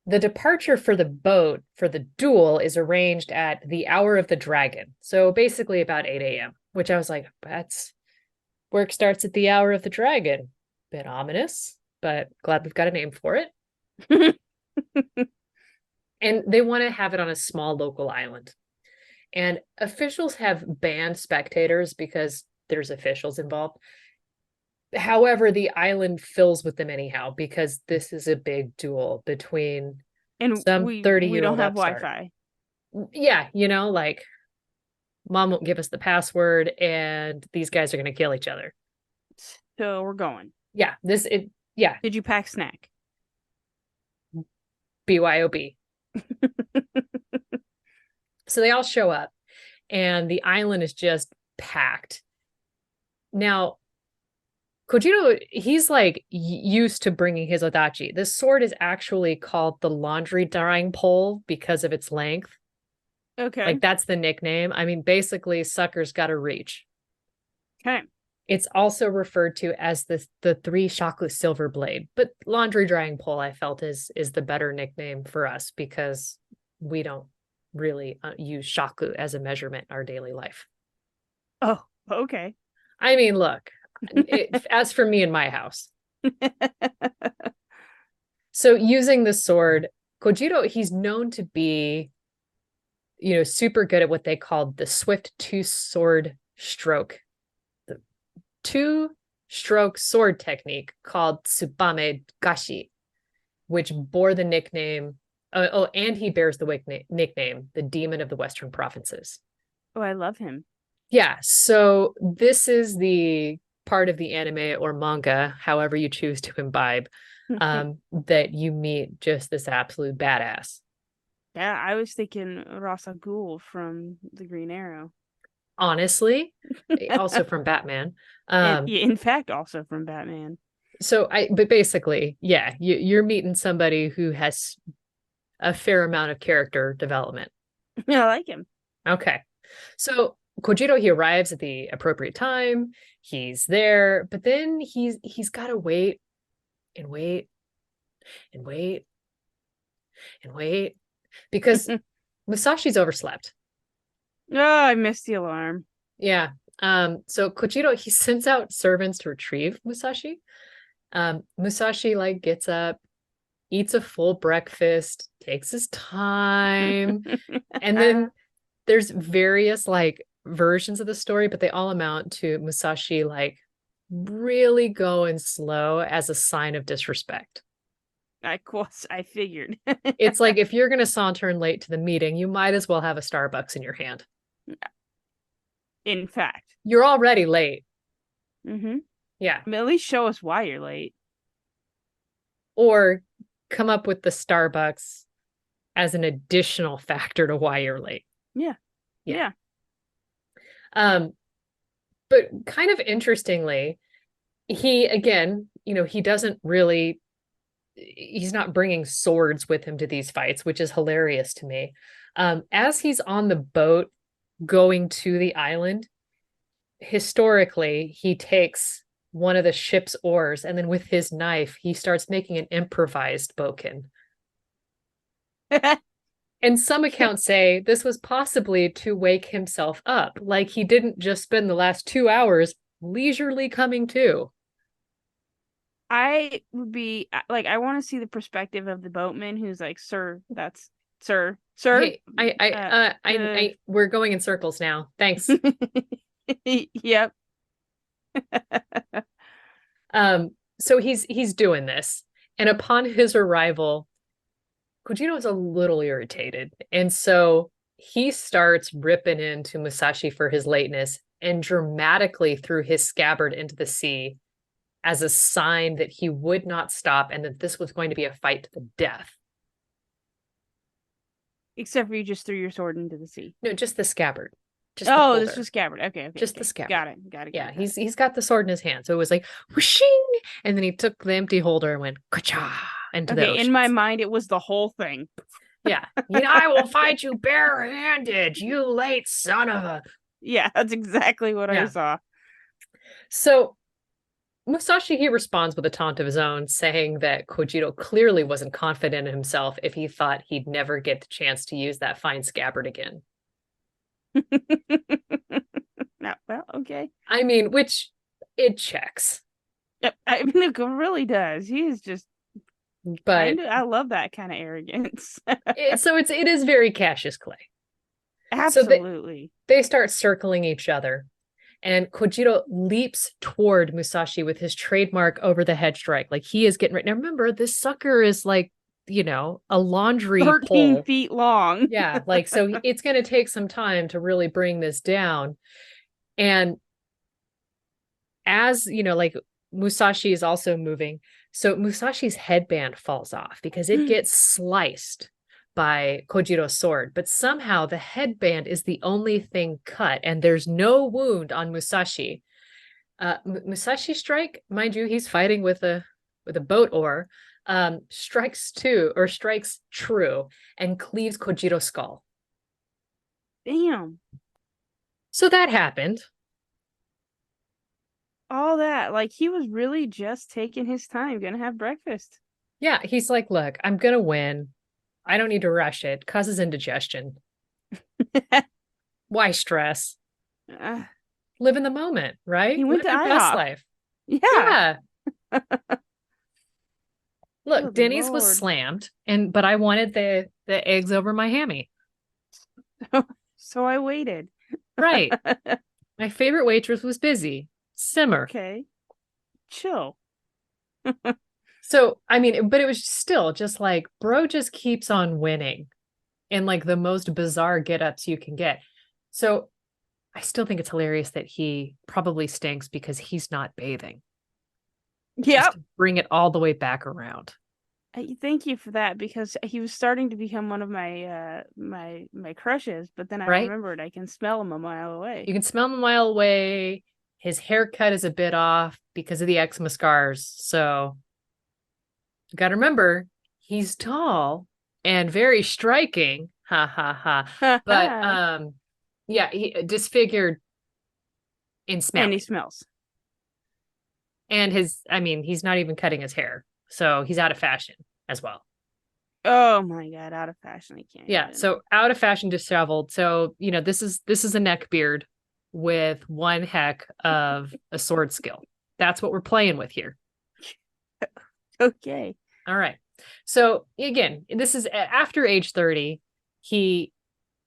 The departure for the boat for the duel is arranged at the hour of the dragon. So basically about 8 a.m., which I was like, that's work starts at the hour of the dragon. Bit ominous, but glad we've got a name for it. And they want to have it on a small local island. And officials have banned spectators because there's officials involved. However, the island fills with them anyhow, because this is a big duel between And some we 30-year don't old have upstart. Wi-Fi. Yeah, like mom won't give us the password and these guys are going to kill each other. So we're going. Yeah, yeah, Did you pack snack? BYOB. So they all show up and the island is just packed. Now, Kojiro, he's like used to bringing his odachi. This sword is actually called the laundry drying pole because of its length. Okay. Like that's the nickname. I mean, basically, sucker's got to reach. Okay. It's also referred to as the three shaku silver blade, but laundry drying pole I felt is the better nickname for us because we don't really use shaku as a measurement in our daily life. Oh, okay. I mean, look, as for me in my house. So using the sword, Kojiro, he's known to be, super good at what they called the swift two sword stroke, the two stroke sword technique called Tsubame Gashi, which bore the nickname. And he bears the nickname, the Demon of the Western Provinces. Oh, I love him. Yeah, so this is the part of the anime or manga, however you choose to imbibe, that you meet just this absolute badass. Yeah, I was thinking Rasa Ghul from the Green Arrow. Honestly, also from Batman. And Um, yeah, in fact, also from Batman. but basically, yeah, you're meeting somebody who has a fair amount of character development. Yeah, I like him. Okay. So Kojiro, he arrives at the appropriate time. He's there, but then he's got to wait and wait and wait and wait because Musashi's overslept. Oh, I missed the alarm. Yeah. So Kojiro, he sends out servants to retrieve Musashi. Musashi like gets up, eats a full breakfast, takes his time, and then there's various like versions of the story, but they all amount to Musashi like really going slow as a sign of disrespect. I figured. It's like if you're going to saunter in late to the meeting, you might as well have a Starbucks in your hand. In fact. You're already late. Mm-hmm. Yeah. I mean, at least show us why you're late. Or come up with the Starbucks as an additional factor to why you're late. Yeah. Yeah. Yeah. Um, but kind of interestingly, he again, he doesn't really he's not bringing swords with him to these fights, which is hilarious to me. As he's on the boat going to the island, historically, he takes one of the ship's oars and then with his knife, he starts making an improvised boken. And some accounts say this was possibly to wake himself up, like he didn't just spend the last 2 hours leisurely coming to. I would be like, I want to see the perspective of the boatman who's like, sir, that's sir. Hey, we're going in circles now. Thanks. Yep. So he's doing this, and upon his arrival, Kojiro is a little irritated, and so he starts ripping into Musashi for his lateness and dramatically threw his scabbard into the sea as a sign that he would not stop and that this was going to be a fight to the death. Except for you just threw your sword into the sea. No, just the scabbard. Just the Oh, holder. this was scabbard. Okay. Just okay. the scabbard. Got it. Got it. Yeah, got it. he's got the sword in his hand. So it was like whooshing, and then he took the empty holder and went ka into the Okay, ocean. in my mind, it was the whole thing. Yeah. I will fight you barehanded, you late son of a. Yeah, that's exactly what I Yeah. saw. So Musashi, he responds with a taunt of his own, saying that Kojiro clearly wasn't confident in himself if he thought he'd never get the chance to use that fine scabbard again. No, well, okay. I mean, which it checks. I mean, it really does. He is just But I love that kind of arrogance. it is very Cassius Clay. Absolutely. So they start circling each other. And Kojiro leaps toward Musashi with his trademark over the head strike. Like he is getting ready. Now remember, this sucker is like, a laundry 13 pole. feet long. Yeah, like so it's going to take some time to really bring this down. And as, like Musashi is also moving. So Musashi's headband falls off because it gets sliced by Kojiro's sword, but somehow the headband is the only thing cut and there's no wound on Musashi. Musashi strike, mind you, he's fighting with a boat oar, strikes true and cleaves Kojiro's skull. Damn. So that happened. all that. Like he was really just taking his time, gonna have breakfast. Yeah, he's like, look, I'm gonna win. I don't need to rush it. Causes indigestion. Why stress? Uh, Live in the moment, right? he went Live to your best IHOP. life. Yeah. Yeah. Look, Good Denny's was Lord. slammed, and but I wanted the eggs over my hammy. So I waited. Right. My favorite waitress was busy. Simmer. Okay. Chill. So, I mean, but it was still just like, bro just keeps on winning in like the most bizarre get ups you can get. So I still think it's hilarious that he probably stinks because he's not bathing, just Yep. to bring it all the way back around. Thank you for that because he was starting to become one of my crushes, but then I Right? remembered I can smell him a mile away. You can smell him a mile away. His haircut is a bit off because of the eczema scars. So you got to remember, he's tall and very striking. Ha ha ha. But And yeah, he disfigured and he smelly. smells. And his, I mean, he's not even cutting his hair. So he's out of fashion as well. Oh my God, out of fashion. I can't Yeah, even. so out of fashion, disheveled. So, this is a neck beard with one heck of a sword skill. That's what we're playing with here. Okay. All right. So again, this is after age 30, he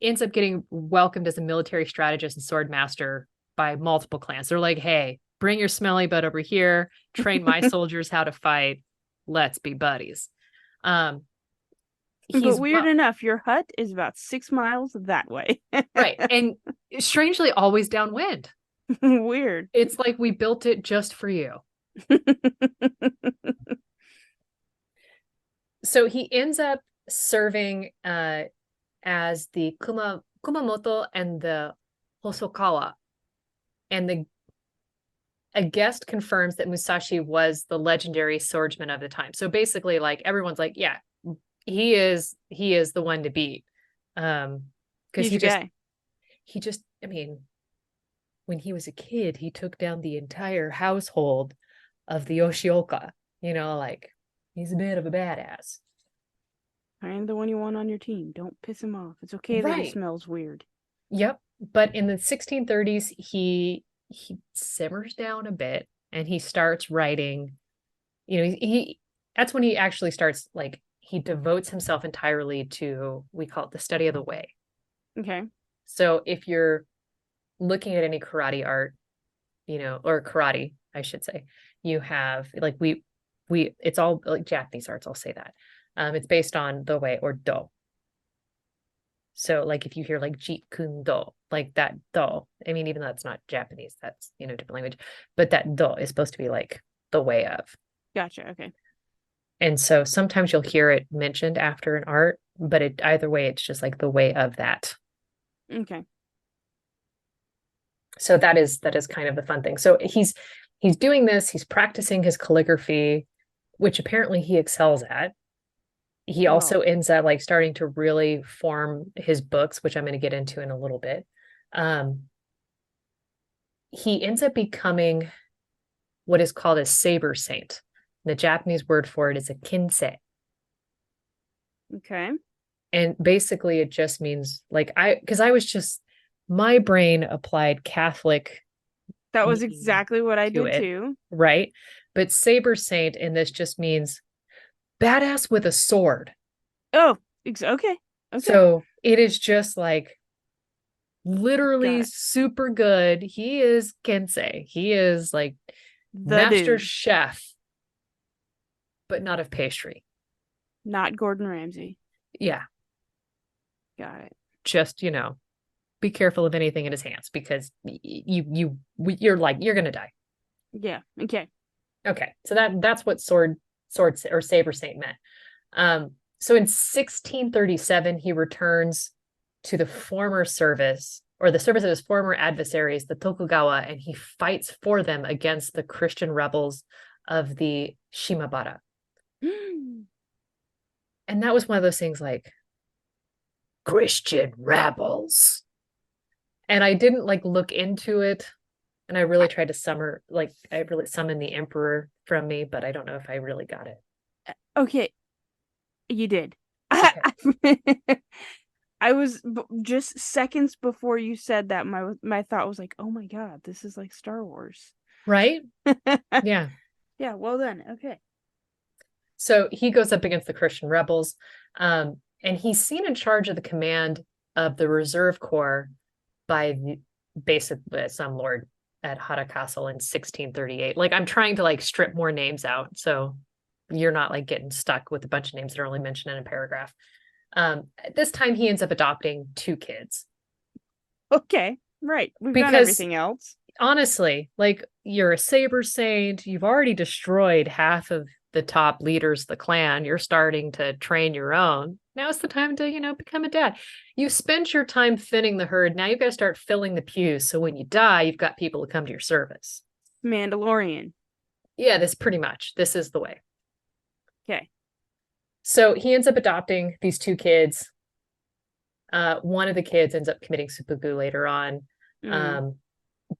ends up getting welcomed as a military strategist and sword master by multiple clans. They're like, hey, bring your smelly butt over here, train my soldiers how to fight. Let's be buddies. Um, But he's weird well, enough, your hut is about 6 miles that way. right. And strangely, always downwind. Weird. It's like we built it just for you. So he ends up serving as the Kumamoto and the Hosokawa. And a guest confirms that Musashi was the legendary swordsman of the time. So basically, like everyone's like, yeah, he is the one to beat. Because He's your guy. I mean, when he was a kid, he took down the entire household of the Yoshioka. Like he's a bit of a badass. I am the one you want on your team. Don't piss him off. It's okay that he Right. smells weird. Yep. But in the 1630s, he simmers down a bit and he starts writing. He that's when he actually starts like he devotes himself entirely to we call it the study of the way. Okay. So if you're looking at any karate art, or karate, I should say, you have like we it's all like Japanese arts, I'll say that. It's based on the way or do. So like if you hear like Jeet Kune Do, like that do, I mean, even though that's not Japanese, that's different language, but that do is supposed to be like the way of. Gotcha. Okay. And so sometimes you'll hear it mentioned after an art, but either way, it's just like the way of that. Okay. So that is kind of the fun thing. So he's doing this, he's practicing his calligraphy, which apparently he excels at. He also Well, ends up like starting to really form his books, which I'm going to get into in a little bit. Um, he ends up becoming what is called a saber saint. The Japanese word for it is a kinsei. okay. And basically it just means like because I was just my brain applied Catholic That was meaning exactly what I to did it, too. right? But saber saint in this just means badass with a sword. Oh, okay. Okay. So it is just like Got literally it. super good. He is Kensei. He is like The master dude, chef, but not of pastry. not Gordon Ramsay. Yeah, Got it. just be careful of anything in his hands because you're gonna die. Yeah. Okay. Okay, so that's what sword or saber saint meant. So in 1637 he returns to the former service or the service of his former adversaries, the Tokugawa, and he fights for them against the Christian rebels of the Shimabara. And that was one of those things like Christian rebels. And I didn't like look into it And I really tried to I really summoned the emperor from me, but I don't know if I really got it. Okay, you did. Okay. I was just seconds before you said that my thought was like, "Oh my God, this is like Star Wars." Right? Yeah. Yeah, well done. Okay. So he goes up against the Christian rebels, and he's seen in charge of the command of the Reserve Corps by basically some lord at Hada Castle in 1638. Like I'm trying to like strip more names out, so you're not like getting stuck with a bunch of names that are only mentioned in a paragraph. At this time, he ends up adopting two kids Okay. Right. We've done because everything else. honestly, like you're a saber saint, you've already destroyed half of the top leaders of the clan. You're starting to train your own. Now's the time to, become a dad. You spent your time thinning the herd. Now you've got to start filling the pews. So when you die, you've got people to come to your service. Mandalorian. Yeah, this is the way. Okay. So he ends up adopting these two kids. One of the kids ends up committing seppuku later on. Mm. Um,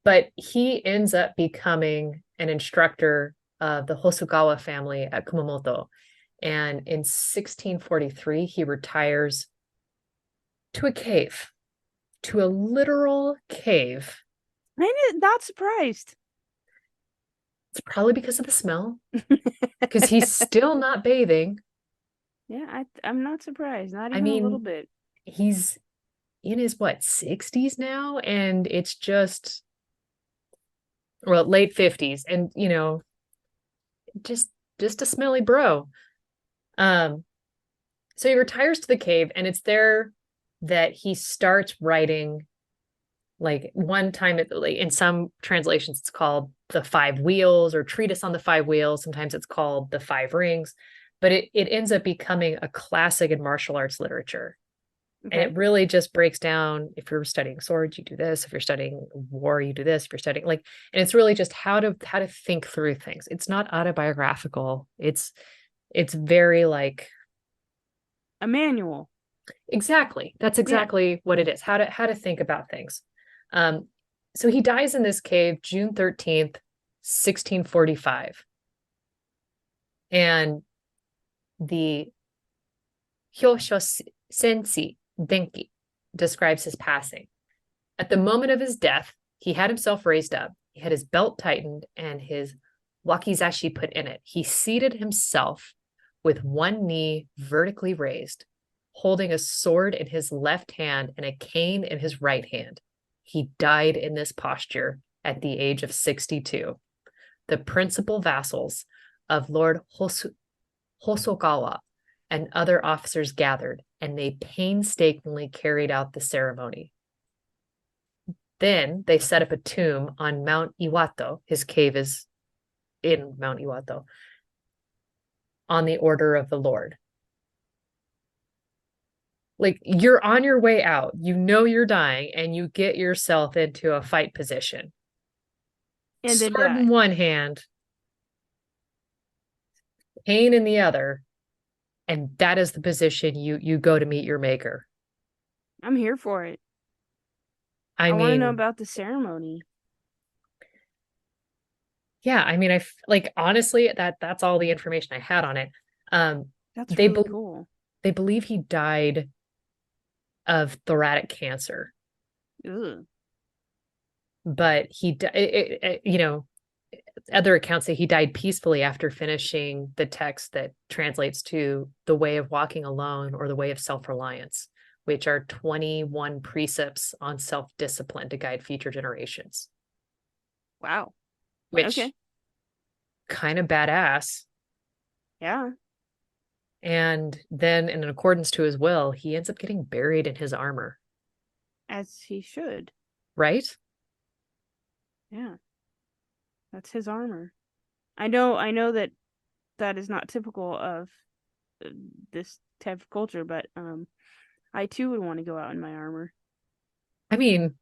but he ends up becoming an instructor of the Hosogawa family at Kumamoto. And in 1643, he retires to a cave, to a literal cave. I'm not surprised. It's probably because of the smell, because he's still not bathing. Yeah, I'm not surprised. Not I even a little mean, bit. he's in his 60s now, and it's just, well, late 50s, and just just a smelly bro. Um, so he retires to the cave, and it's there that he starts writing. Like one time, like in some translations, it's called the Five Wheels or Treatise on the Five Wheels. Sometimes it's called the Five Rings, but it ends up becoming a classic in martial arts literature. And Okay. it really just breaks down, if you're studying swords, you do this. If you're studying war, you do this. If you're studying and it's really just how to think through things. It's not autobiographical. It's very like A manual. exactly. That's Yeah. exactly what it is. How to think about things. Um, so he dies in this cave June 13th, 1645. And the Hyosho Sensi Denki describes his passing. At the moment of his death, he had himself raised up. He had his belt tightened and his wakizashi put in it. He seated himself with one knee vertically raised, holding a sword in his left hand and a cane in his right hand. He died in this posture at the age of 62. The principal vassals of Lord Hosokawa and other officers gathered, and they painstakingly carried out the ceremony. Then they set up a tomb on Mount Iwato. His cave is in Mount Iwato, on the order of the Lord. Like you're on your way out, you're dying, and you get yourself into a fight position. And then Sword in die. one hand, cane in the other, and that is the position you go to meet your maker. I'm here for it. I I want to know mean, about the ceremony. yeah, I mean, like honestly, that's all the information I had on it. Um, That's they really be cool. they believe he died of thoracic cancer, Ugh. but other accounts say he died peacefully after finishing the text that translates to the way of walking alone or the way of self-reliance, which are 21 precepts on self-discipline to guide future generations, Wow. which Okay. kind of badass. Yeah. And then, in accordance to his will, he ends up getting buried in his armor, As he should. right? Yeah. That's his armor. I know that that is not typical of uh, this type of culture, but I too would want to go out in my armor. I mean,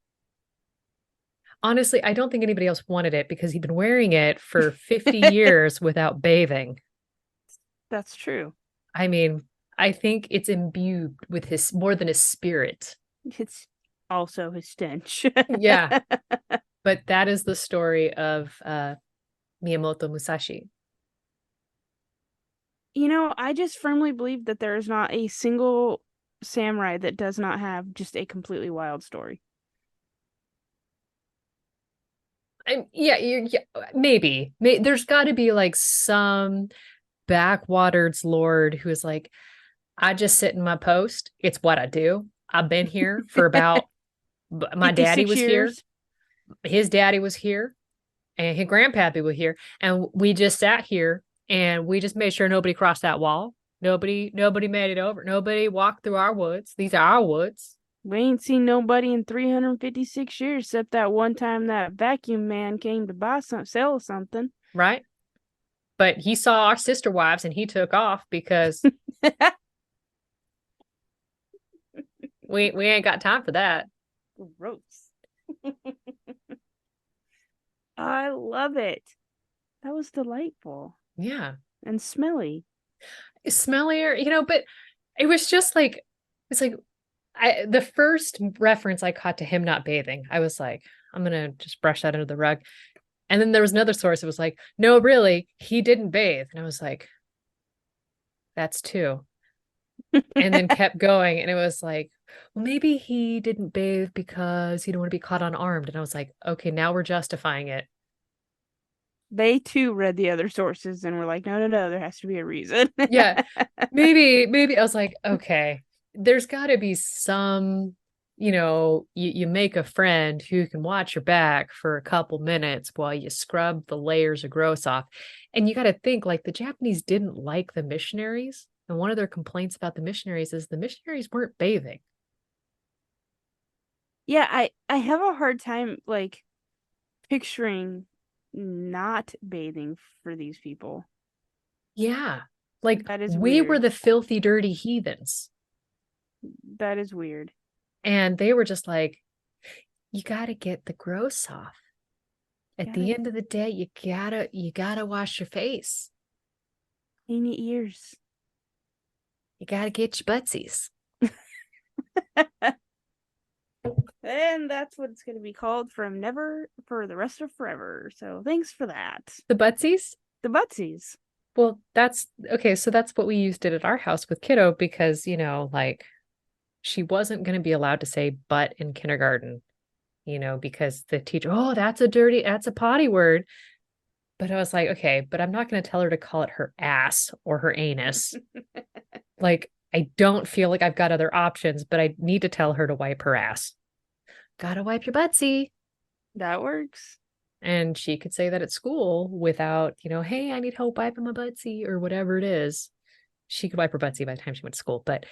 honestly, I don't think anybody else wanted it because he'd been wearing it for 50 years without bathing. That's true. I mean, I think it's imbued with his more than his spirit. It's also his stench. Yeah. But that is the story of Miyamoto Musashi. I just firmly believe that there is not a single samurai that does not have just a completely wild story. Yeah, maybe. There's got to be like some backwaters lord who is like, I just sit in my post. It's what I do. I've been here for about, my daddy 56 was here. years. His daddy was here and his grandpappy was here. And we just sat here and we just made sure nobody crossed that wall. Nobody made it over. Nobody walked through our woods. These are our woods, We ain't seen nobody in 356 years except that one time that vacuum man came to sell something. right? But he saw our sister wives and he took off because we ain't got time for that. Gross. I love it. That was delightful Yeah. and smelly. Smellier, but it was just like it's like the first reference I caught to him not bathing, I was like, I'm gonna just brush that under the rug. And then there was another source that was like, no, really, he didn't bathe. And I was like, that's two. And then kept going. And it was like, well, maybe he didn't bathe because he didn't want to be caught unarmed. And I was like, okay, now we're justifying it. They too read the other sources and were like, no, no, no, there has to be a reason. Yeah, maybe I was like, okay, there's got to be some, you make a friend who can watch your back for a couple minutes while you scrub the layers of gross off. And you got to think like the Japanese didn't like the missionaries. And one of their complaints about the missionaries is the missionaries weren't bathing. Yeah, I have a hard time like picturing not bathing for these people. Yeah. Like That is we were weird. the filthy, dirty heathens. That is weird. And they were just like, you got to get the gross off. At Gotta the end of the day, you gotta wash your face. clean your ears. You gotta get your buttsies. And that's what it's going to be called from never for the rest of forever. So thanks for that. The buttsies? The Butsies. Well, that's okay. So that's what we used it at our house with kiddo because, like she wasn't going to be allowed to say but in kindergarten, because the teacher, oh, that's a potty word. But I was like, okay, but I'm not going to tell her to call it her ass or her anus. Like, I don't feel like I've got other options, but I need to tell her to wipe her ass. Gotta wipe your buttsy. That works. And she could say that at school without, hey, I need help wiping my buttsy or whatever it is. She could wipe her buttsy by the time she went to school. But,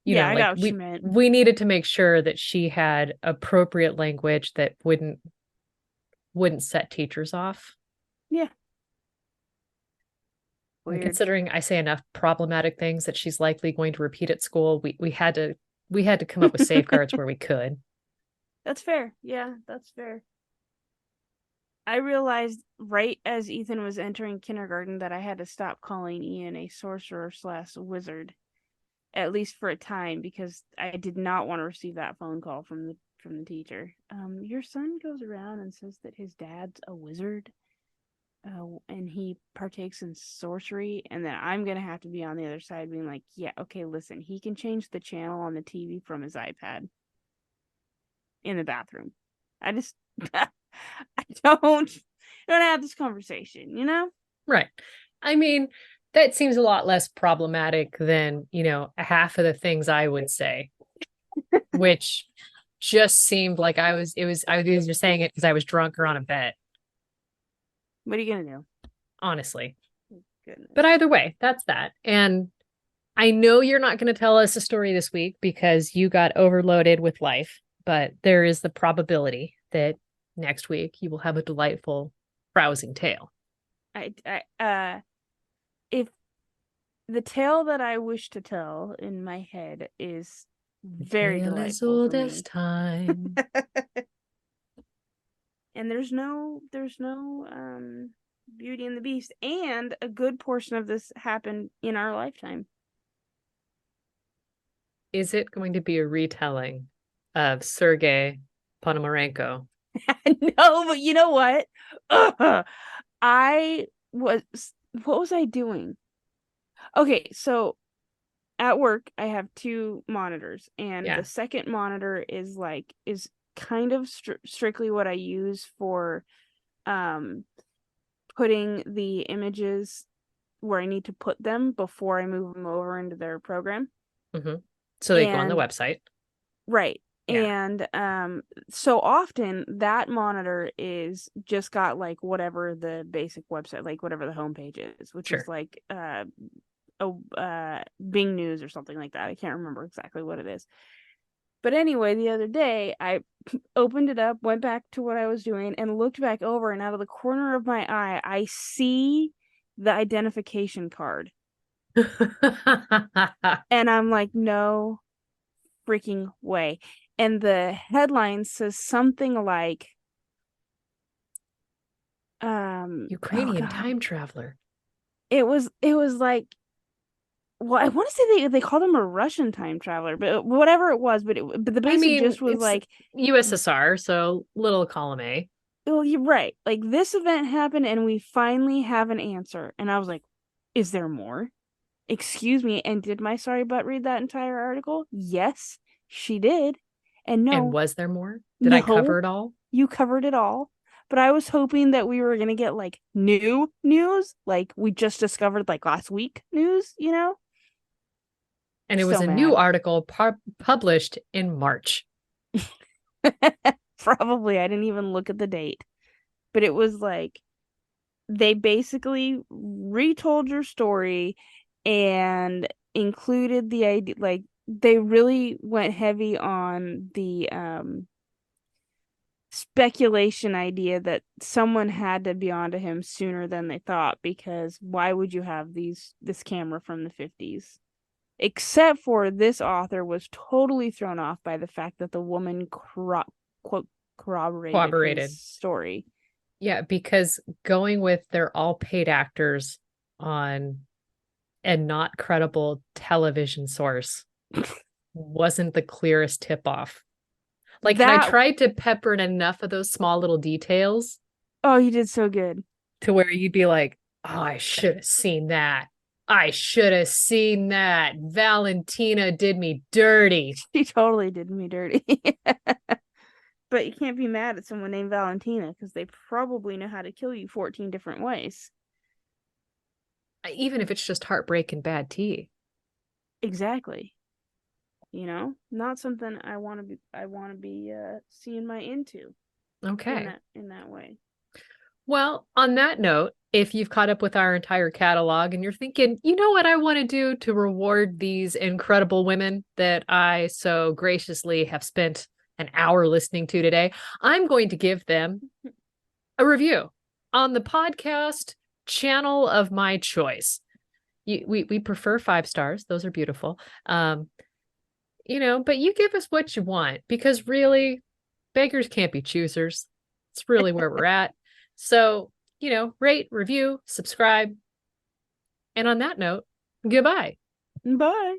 Yeah, I like got what you meant. we needed to make sure that she had appropriate language that wouldn't set teachers off. Yeah, And weird. considering I say enough problematic things that she's likely going to repeat at school, we had to come up with safeguards where we could. That's fair. Yeah, that's fair. I realized right as Ethan was entering kindergarten that I had to stop calling Ian a sorcerer/wizard, at least for a time, because I did not want to receive that phone call from the teacher. Your son goes around and says that his dad's a wizard, and he partakes in sorcery, and then I'm gonna have to be on the other side, being like, yeah, okay, listen, he can change the channel on the TV from his iPad in the bathroom. I just I don't have this conversation, you know? Right. I mean, that seems a lot less problematic than, half of the things I would say, which just seemed like I was either saying it because I was drunk or on a bet, What are you gonna do? honestly. But Goodness. either way, that's that. And I know you're not going to tell us a story this week because you got overloaded with life, but there is the probability that next week you will have a delightful, rousing tale. If the tale that I wish to tell in my head is The very tale as delightful old for as me. time. And there's no Beauty and the Beast, and a good portion of this happened in our lifetime. Is it going to be a retelling of Sergei Ponomarenko? No, but you know what? Ugh. I was, what was I doing? Okay, so at work, I have two monitors, and Yeah. the second monitor is kind of strictly what I use for um putting the images where I need to put them before I move them over into their program. Hmm. So they go on the And website. right. Yeah. And so often that monitor is just got like whatever the basic website, like whatever the homepage is, which is Sure. like Bing News or something like that. I can't remember exactly what it is. But anyway, the other day I opened it up, went back to what I was doing, and looked back over, and out of the corner of my eye, I see the identification card. And I'm like, no freaking way. And the headline says something like, oh Ukrainian God. time traveler. It was like, well, I want to say they called him a Russian time traveler, but whatever it was, but the I basic mean, gist was it's like, USSR, so little column A. well, you're right. Like this event happened and we finally have an answer. And I was like, is there more? Excuse me. And did my sorry butt read that entire article? Yes, she did. And And no, was there more? Did I no, cover it all? you covered it all. But I was hoping that we were gonna get like new news, like we just discovered like last week news, you know? And it was So a new mad. article published in March. Probably I didn't even look at the date. But it was like they basically retold your story and included the idea, like they really went heavy on the speculation idea that someone had to be onto him sooner than they thought, because why would you have this camera from the 50s? Except for this author was totally thrown off by the fact that the woman quote corroborated his Corroborated. story. Yeah, because going with they're all paid actors on a not credible television source wasn't the clearest tip off. Like, and I That tried to pepper in enough of those small little details oh, you did so good. to where you'd be like, oh, I should have seen that. I should have seen that. Valentina did me dirty. She totally did me dirty. But you can't be mad at someone named Valentina because they probably know how to kill you 14 different ways. Even if it's just heartbreak and bad tea. Exactly. Not something I want to be seeing my into Okay. in that way. Well, on that note, if you've caught up with our entire catalog and you're thinking, you know what I want to do to reward these incredible women that I so graciously have spent an hour listening to today, I'm going to give them a review on the podcast channel of my choice. We prefer 5 stars; those are beautiful. But you give us what you want, because really, beggars can't be choosers. It's really where we're at. So, rate, review, subscribe. And on that note, goodbye. Bye.